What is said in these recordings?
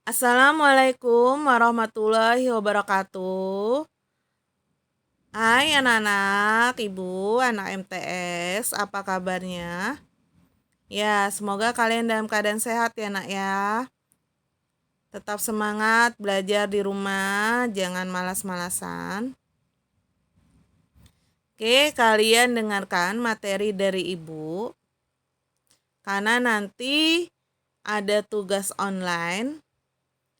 Assalamualaikum warahmatullahi wabarakatuh. Hai anak-anak, ibu, anak MTS, apa kabarnya? Ya, semoga kalian dalam keadaan sehat ya nak ya. Tetap semangat belajar di rumah, jangan malas-malasan. Oke, kalian dengarkan materi dari ibu. Karena nanti ada tugas online,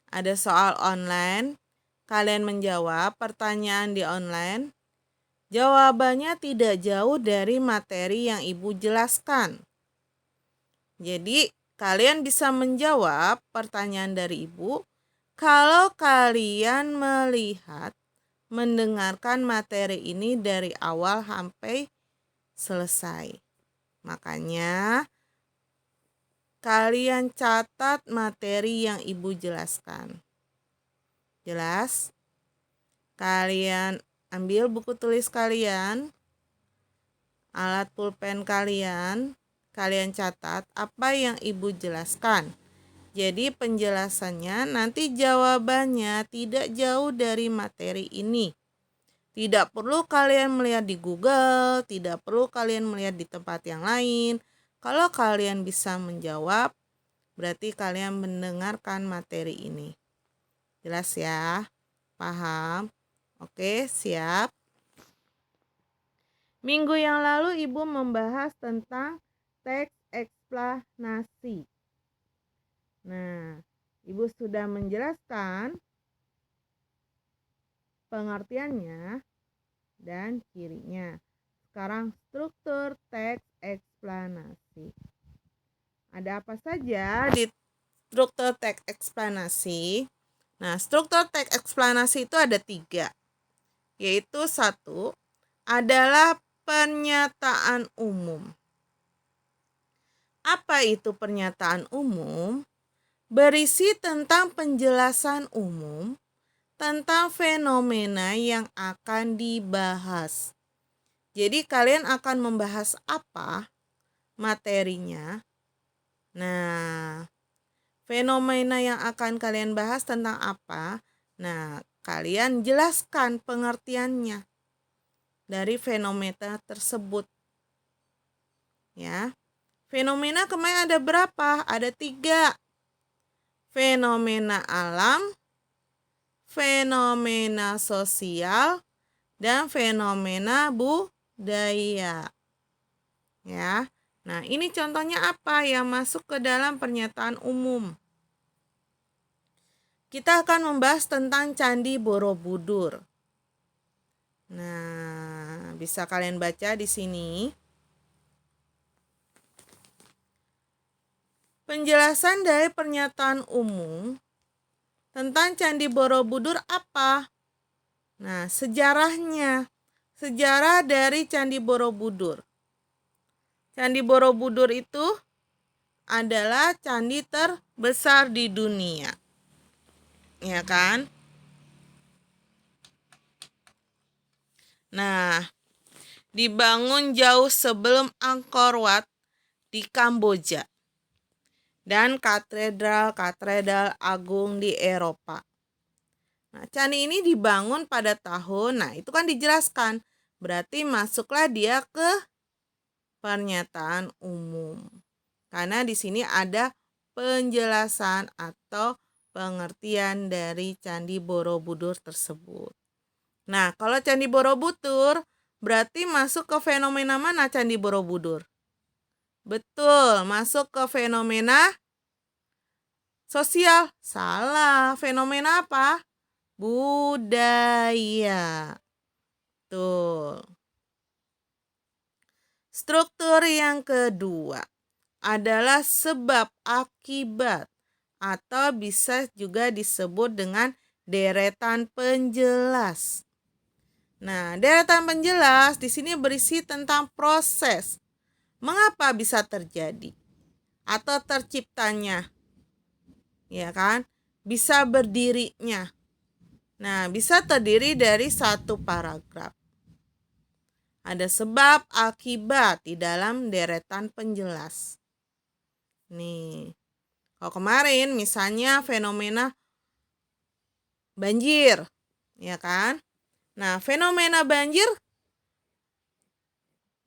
ada soal online. Kalian menjawab pertanyaan di online. Jawabannya tidak jauh dari materi yang ibu jelaskan. Jadi, kalian bisa menjawab pertanyaan dari ibu kalau kalian melihat, mendengarkan materi ini dari awal sampai selesai. Makanya, kalian catat materi yang ibu jelaskan. Jelas? Kalian ambil buku tulis kalian, alat pulpen kalian catat apa yang ibu jelaskan. Jadi penjelasannya nanti jawabannya tidak jauh dari materi ini. Tidak perlu kalian melihat di Google, tidak perlu kalian melihat di tempat yang lain. Kalau kalian bisa menjawab, berarti kalian mendengarkan materi ini. Jelas ya? Paham? Oke, siap. Minggu yang lalu ibu membahas tentang teks eksplanasi. Nah, ibu sudah menjelaskan pengertiannya dan cirinya. Sekarang struktur teks eksplanasi. Ada apa saja di struktur teks eksplanasi? Nah, struktur teks eksplanasi itu ada 3. Yaitu 1 adalah pernyataan umum. Apa itu pernyataan umum? Berisi tentang penjelasan umum tentang fenomena yang akan dibahas. Jadi kalian akan membahas apa materinya? Nah, fenomena yang akan kalian bahas tentang apa? Nah, kalian jelaskan pengertiannya dari fenomena tersebut. Ya. Fenomena kemarin ada berapa? Ada 3. Fenomena alam, fenomena sosial, dan fenomena budaya. Ya. Nah, ini contohnya apa yang masuk ke dalam pernyataan umum. Kita akan membahas tentang Candi Borobudur. Nah, bisa kalian baca di sini. Penjelasan dari pernyataan umum tentang Candi Borobudur apa? Nah, sejarahnya. Sejarah dari Candi Borobudur. Candi Borobudur itu adalah candi terbesar di dunia. Ya kan? Nah, dibangun jauh sebelum Angkor Wat di Kamboja dan katedral-katedral agung di Eropa. Nah, candi ini dibangun pada tahun, itu kan dijelaskan. Berarti masuklah dia ke pernyataan umum. Karena di sini ada penjelasan atau pengertian dari Candi Borobudur tersebut. Nah, kalau Candi Borobudur berarti masuk ke fenomena mana Candi Borobudur? Betul, masuk ke fenomena sosial. Salah, fenomena apa? Budaya. Tuh. Struktur yang kedua adalah sebab akibat atau bisa juga disebut dengan deretan penjelas. Nah, deretan penjelas di sini berisi tentang proses mengapa bisa terjadi atau terciptanya, ya kan? Bisa berdirinya. Nah, bisa terdiri dari satu paragraf. Ada sebab akibat di dalam deretan penjelas. Nih, Kalau kemarin misalnya fenomena banjir, ya kan? Nah, fenomena banjir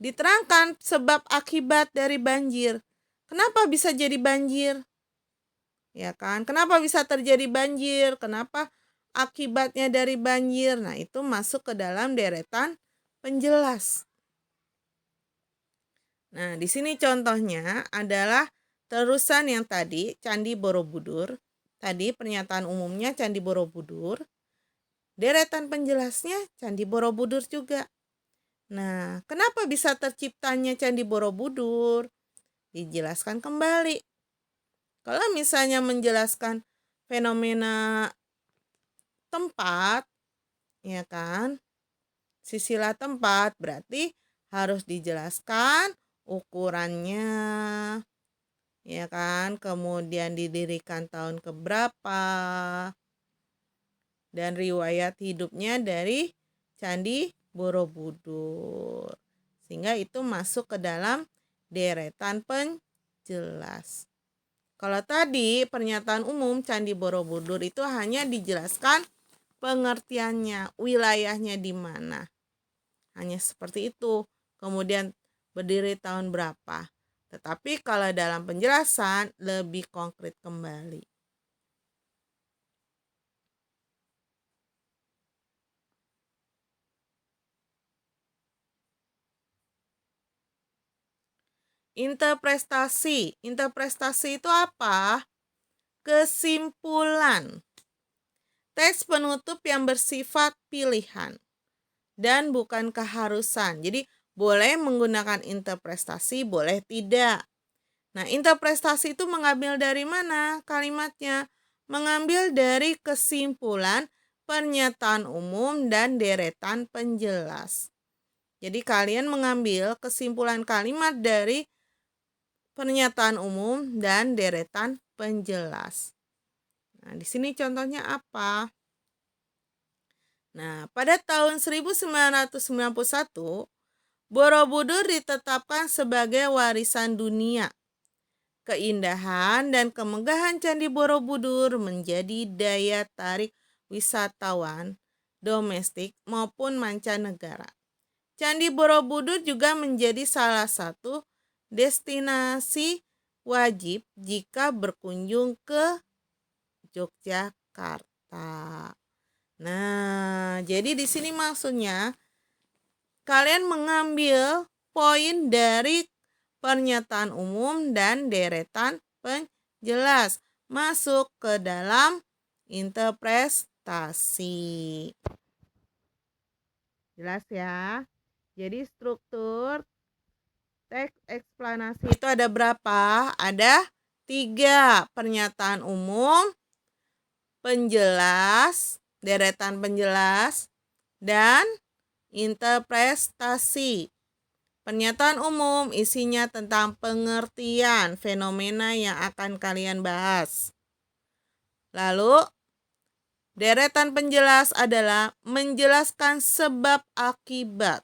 diterangkan sebab akibat dari banjir. Kenapa bisa jadi banjir? Ya kan? Kenapa bisa terjadi banjir? Kenapa akibatnya dari banjir? Nah, itu masuk ke dalam deretan penjelas. Nah, di sini contohnya adalah terusan yang tadi, Candi Borobudur. Tadi pernyataan umumnya Candi Borobudur. Deretan penjelasnya Candi Borobudur juga. Nah, kenapa bisa terciptanya Candi Borobudur? Dijelaskan kembali. Kalau misalnya menjelaskan fenomena tempat, ya kan? Sisilah tempat berarti harus dijelaskan ukurannya, ya kan? Kemudian didirikan tahun keberapa, dan riwayat hidupnya dari Candi Borobudur. Sehingga itu masuk ke dalam deretan penjelas. Kalau tadi pernyataan umum Candi Borobudur itu hanya dijelaskan pengertiannya, wilayahnya di mana. Hanya seperti itu. Kemudian berdiri tahun berapa. Tetapi kalau dalam penjelasan lebih konkret kembali. Interpretasi. Interpretasi itu apa? Kesimpulan. Teks penutup yang bersifat pilihan dan bukan keharusan. Jadi boleh menggunakan interpretasi, boleh tidak. Nah, interpretasi itu mengambil dari mana kalimatnya? Mengambil dari kesimpulan, pernyataan umum, dan deretan penjelas. Jadi kalian mengambil kesimpulan kalimat dari pernyataan umum dan deretan penjelas. Nah, di sini contohnya apa? Nah, pada tahun 1991, Borobudur ditetapkan sebagai warisan dunia. Keindahan dan kemegahan Candi Borobudur menjadi daya tarik wisatawan domestik maupun mancanegara. Candi Borobudur juga menjadi salah satu destinasi wajib jika berkunjung ke Yogyakarta. Nah, jadi di sini maksudnya kalian mengambil poin dari pernyataan umum dan deretan penjelas masuk ke dalam interpretasi. Jelas ya? Jadi struktur teks eksplanasi itu ada berapa? Ada 3. Pernyataan umum, penjelas, deretan penjelas, dan interpretasi. Pernyataan umum isinya tentang pengertian fenomena yang akan kalian bahas. Lalu, deretan penjelas adalah menjelaskan sebab akibat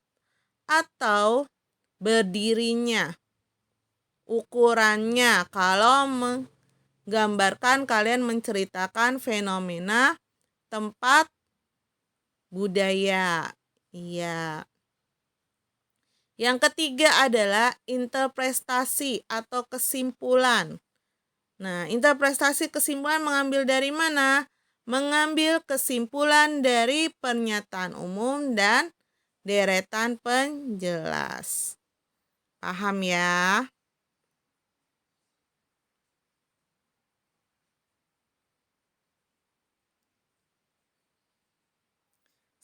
atau berdirinya, ukurannya. Kalau menggambarkan, kalian menceritakan fenomena tempat budaya. Iya. Yang ketiga adalah interpretasi atau kesimpulan. Nah, interpretasi kesimpulan mengambil dari mana? Mengambil kesimpulan dari pernyataan umum dan deretan penjelas. Paham ya?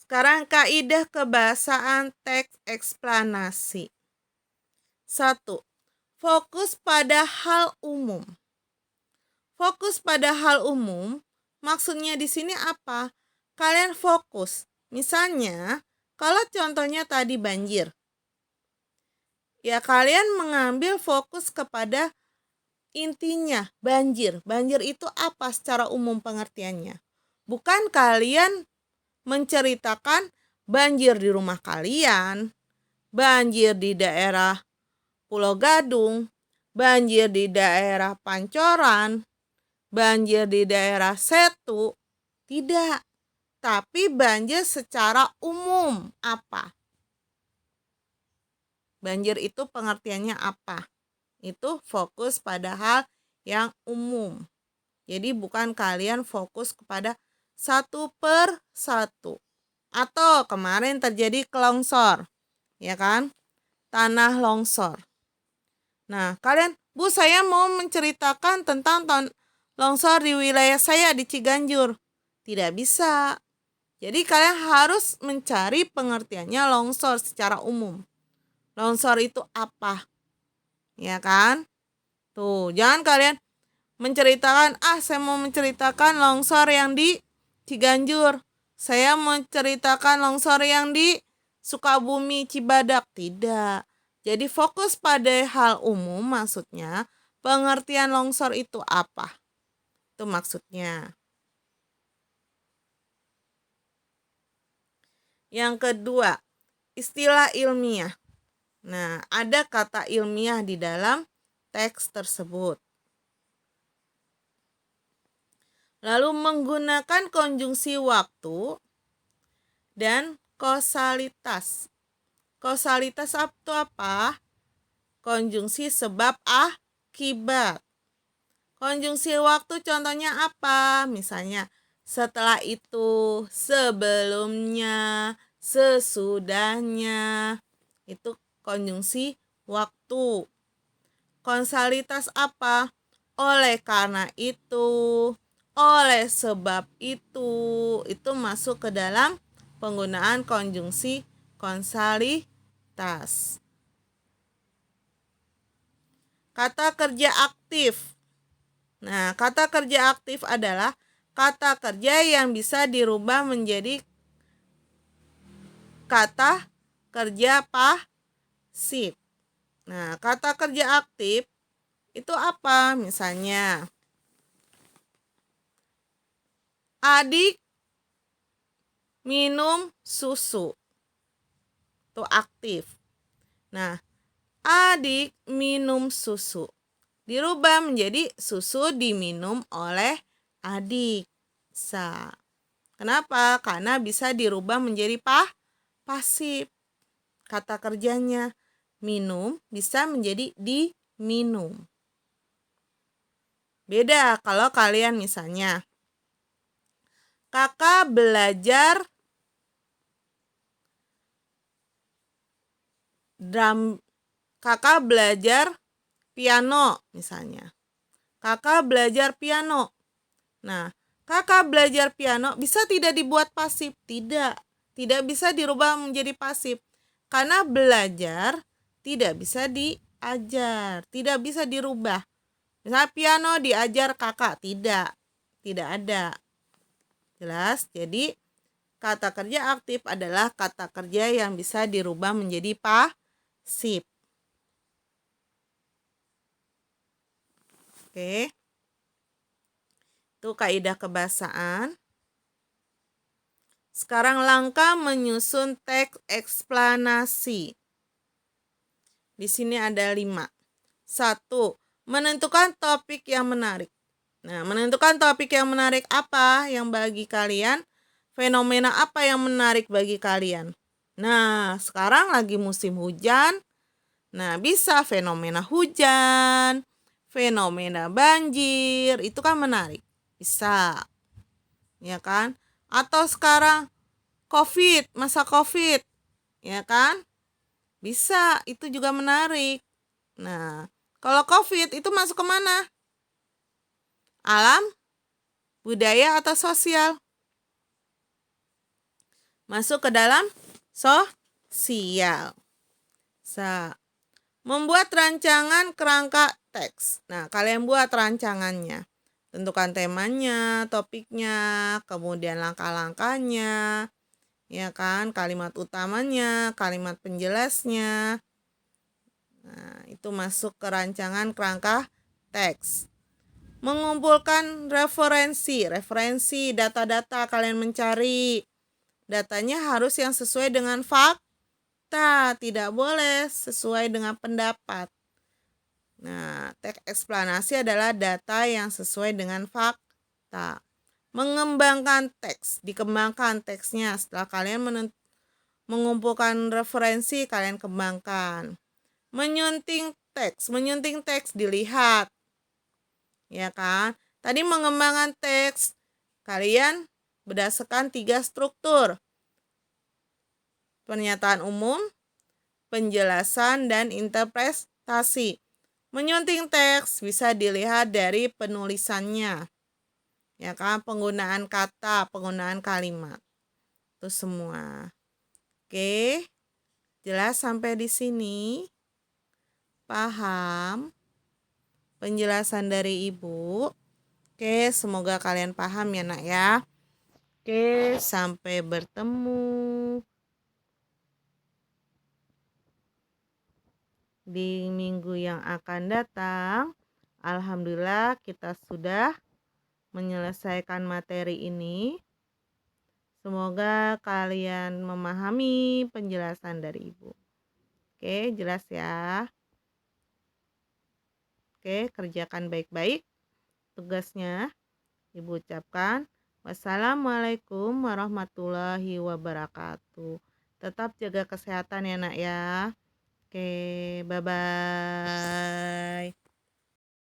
Sekarang kaidah kebahasaan teks eksplanasi. 1. Fokus pada hal umum. Fokus pada hal umum, maksudnya di sini apa? Kalian fokus. Misalnya, kalau contohnya tadi banjir. Ya, kalian mengambil fokus kepada intinya banjir. Banjir itu apa secara umum pengertiannya? Bukan kalian menceritakan banjir di rumah kalian, banjir di daerah Pulau Gadung, banjir di daerah Pancoran, banjir di daerah Setu? Tidak, tapi banjir secara umum. Apa? Banjir itu pengertiannya apa? Itu fokus pada hal yang umum. Jadi bukan kalian fokus kepada satu per satu. Atau kemarin terjadi longsor, ya kan? Tanah longsor. Nah, kalian, Bu, saya mau menceritakan tentang longsor di wilayah saya di Ciganjur. Tidak bisa. Jadi kalian harus mencari pengertiannya longsor secara umum. Longsor itu apa? Ya kan? Tuh, jangan kalian menceritakan, saya mau menceritakan longsor yang di Ciganjur. Saya mau menceritakan longsor yang di Sukabumi, Cibadak. Tidak. Jadi fokus pada hal umum, maksudnya pengertian longsor itu apa? Itu maksudnya. Yang kedua, istilah ilmiah. Nah, ada kata ilmiah di dalam teks tersebut. Lalu menggunakan konjungsi waktu dan kausalitas. Kausalitas itu apa? Konjungsi sebab akibat. Konjungsi waktu contohnya apa? Misalnya setelah itu, sebelumnya, sesudahnya. Itu konjungsi waktu. Kausalitas apa? Oleh karena itu, oleh sebab itu masuk ke dalam penggunaan konjungsi kausalitas. Kata kerja aktif. Nah, kata kerja aktif adalah kata kerja yang bisa dirubah menjadi kata kerja pasif. Nah, kata kerja aktif itu apa? Misalnya, adik minum susu. Itu aktif. Nah, adik minum susu dirubah menjadi susu diminum oleh adik. Kenapa? Karena bisa dirubah menjadi pasif. Kata kerjanya minum bisa menjadi diminum. Beda kalau kalian misalnya, kakak belajar kakak belajar piano misalnya. Kakak belajar piano. Nah, kakak belajar piano bisa tidak dibuat pasif? Tidak. Tidak bisa dirubah menjadi pasif. Karena belajar tidak bisa diajar, tidak bisa dirubah. Misalnya piano diajar kakak, tidak ada. Jelas? Jadi kata kerja aktif adalah kata kerja yang bisa dirubah menjadi pasif. Oke. Itu kaidah kebahasaan. Sekarang langkah menyusun teks eksplanasi. Di sini ada 5. 1. Menentukan topik yang menarik. Nah, menentukan topik yang menarik apa yang bagi kalian? Fenomena apa yang menarik bagi kalian? Nah, sekarang lagi musim hujan. Nah, bisa fenomena hujan, fenomena banjir, itu kan menarik. Bisa. Ya kan? Atau sekarang COVID, masa COVID. Ya kan? Bisa, itu juga menarik. Nah, kalau COVID itu masuk ke mana? Alam, budaya, atau sosial? Masuk ke dalam sosial. Membuat rancangan kerangka teks. Nah, kalian buat rancangannya. Tentukan temanya, topiknya, kemudian langkah-langkahnya, ya kan, kalimat utamanya, kalimat penjelasnya. Nah, itu masuk ke rancangan kerangka teks. Mengumpulkan referensi, data-data kalian mencari. Datanya harus yang sesuai dengan fakta, tidak boleh sesuai dengan pendapat. Nah, teks eksplanasi adalah data yang sesuai dengan fakta. Mengembangkan teks, dikembangkan teksnya. Setelah kalian mengumpulkan referensi, kalian kembangkan. Menyunting teks dilihat. Ya kan? Tadi mengembangkan teks, kalian berdasarkan 3 struktur. Pernyataan umum, penjelasan, dan interpretasi. Menyunting teks bisa dilihat dari penulisannya. Ya kan? Penggunaan kata, penggunaan kalimat. Itu semua. Oke. Jelas sampai di sini? Paham penjelasan dari Ibu? Oke, semoga kalian paham ya nak ya. Oke, sampai bertemu di minggu yang akan datang. Alhamdulillah kita sudah menyelesaikan materi ini. Semoga kalian memahami penjelasan dari Ibu. Oke, jelas ya. Oke, kerjakan baik-baik tugasnya. Ibu ucapkan wassalamualaikum warahmatullahi wabarakatuh. Tetap jaga kesehatan ya nak ya. Oke, bye-bye.